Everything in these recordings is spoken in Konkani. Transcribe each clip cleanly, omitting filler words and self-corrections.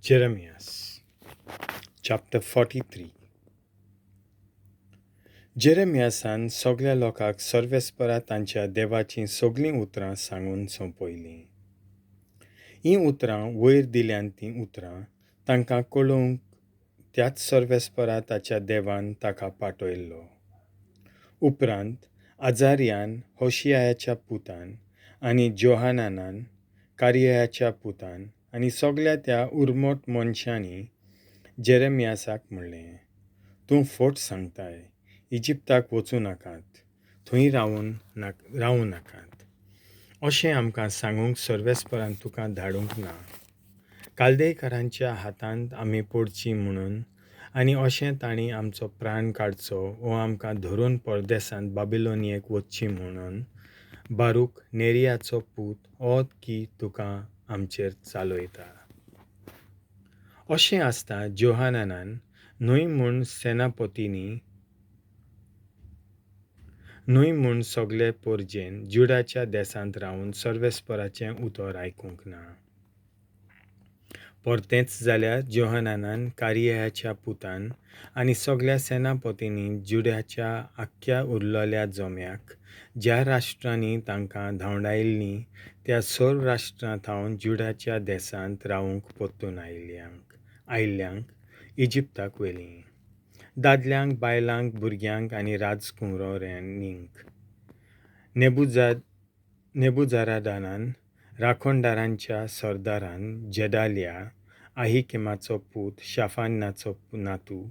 Jeremias, chapter 43. Jeremiasan sogllea lokak Sorvespora tanchea Deva-chim soglllim utram sangun sompoilim. Utram voir dileant utram tanka kollounk त्याच Sorvespora ताच्या Devan taka pattoil'lo. Uprant Azarian Hoshaiachea पुतान आणि जोहानानान कार्याच्या पुतान आणि सगळ्या त्या उर्मोट मनशांनी जेरेमियासाक म्हणलें, तूं फोट सांगताय, इजिप्ताक वचूं नाकात, थंय रावूं नाकात. अशें आमकां सांगूंक सर्वेस्परान तुका धाडूंक ना. काल्देका-ranchea हातांत आमी पडचीं म्हणून आनी अशें तांणी आमचो प्राण काडचो वो आमकां धरून परदेसांत बाबिलोनियेक वचचीं म्हणून बारूक नेरियाचो पूत ओत की तुका आमचेर चालयता. अशें आसता जोहानानान न्हय म्हूण सगळे पोरजेन जुडाच्या देसांत रावन सर्वेस्पराचें उतर आयकूंक ना. परतेंच जाल्यार जोहानानान कार्याच्या पुतान आनी सगळ्या सेनापतींनी जुडाच्या आख्ख्या उरलेल्या जोम्याक ज्या राष्ट्रांनी तांकां धांवडायिल्लीं त्या सर्व राष्ट्रांतावन जुडाच्या देसांत रावूंक परतून आयिल्ल्यांक इजिप्ताक व्हेलीं. दादल्यांक, बायलांक, भुरग्यांक आनी राजकुंवरांनींक नेबुजारादानान राखणदारांच्या सरदारान जेदाल्या, आहिकिमाचो पूत शाफानाचो नातू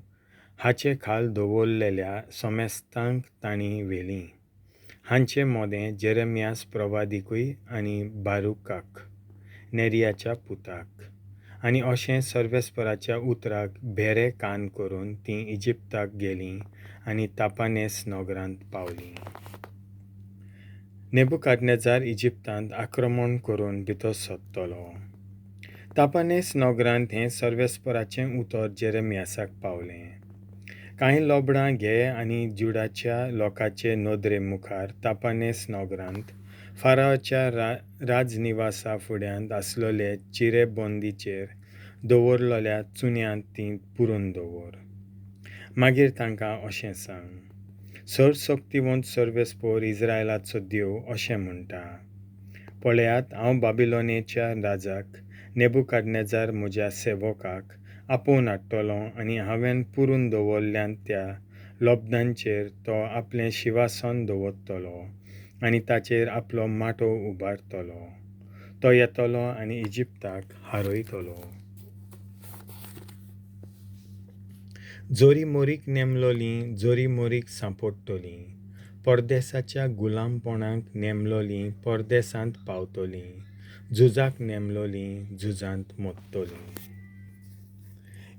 हाचे खाल दवरलेल्या सोमेस्तांक तांणी व्हेलीं. हांचे मोदें जेरेमियास प्रवादिकूय आनी बारूकाक नेरियाच्या पुताक. आनी अशें सर्वेस्पराच्या उतराक भेरे कान करून तीं इजिप्ताक गेलीं आनी तापानेस नगरांत पावलीं. नेबुकादनेजार इजिप्तांत आक्रमण करून भितर सरतलो. तापानेस नगरांत हें सर्वेस्पराचें उतर जेरेमियासाक पावलें. कांय लोबडां घे आनी जुडाच्या लोकांचे नदरे मुखार तापानेस नगरांत फारावाच्या राजनिवासा फुड्यांत आसलोले चिरेबंदीचेर दवरलेल्या चुन्यांत तीं पुरून दवर. मागीर तांकां अशें सांग, सर्वशक्तिवंत सर्वेस्पोर इस्रायलाचो देव अशें म्हणटा, पळयात, हांव बाबिलोनेच्या राजाक नेबुकादनेजार म्हज्या सेवकाक आपोवन हाडटलों आनी हांवें पुरून दवरल्यान त्या लोबदांचेर तो आपलें शिवासन दवरतलो आनी ताचेर आपलो माटो उबारतलो. तो येतलो आनी इजिप्ताक हारयतलो. जोरी मोरीक नेमलोलीं जोरी मोरीक सांपडटलीं. परदेसाच्या गुलामपणाक नेमलोलीं परदेसांत पावतलीं. झुजाक नेमलोलीं झुजांत मरतलीं.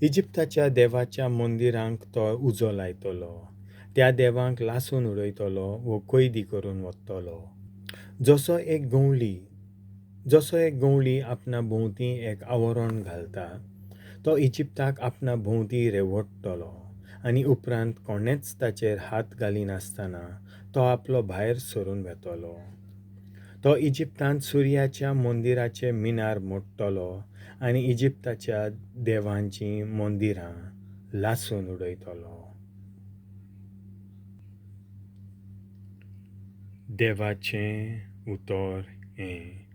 इजिप्ताच्या देवाच्या मंदिरांक तो उजो लायतलो. त्या देवांक लासून उडयतलो वो कैदी करून व्हरतलो. जसो एक गवळी आपणा भोंवती एक आवरण घालता, तो इजिप्ताक आपणा भोंवती रेवडटलो आनी उपरांत कोणेच ताचेर हात घालिनासतना तो आपलो भायर सरून वेतलो. तो इजिप्तांत सुर्याच्या मंदिराचे मिनार मोडटलो आनी इजिप्ताच्या देवांचीं मंदिरां लासून उडयतलो. देवाचें उतर हें.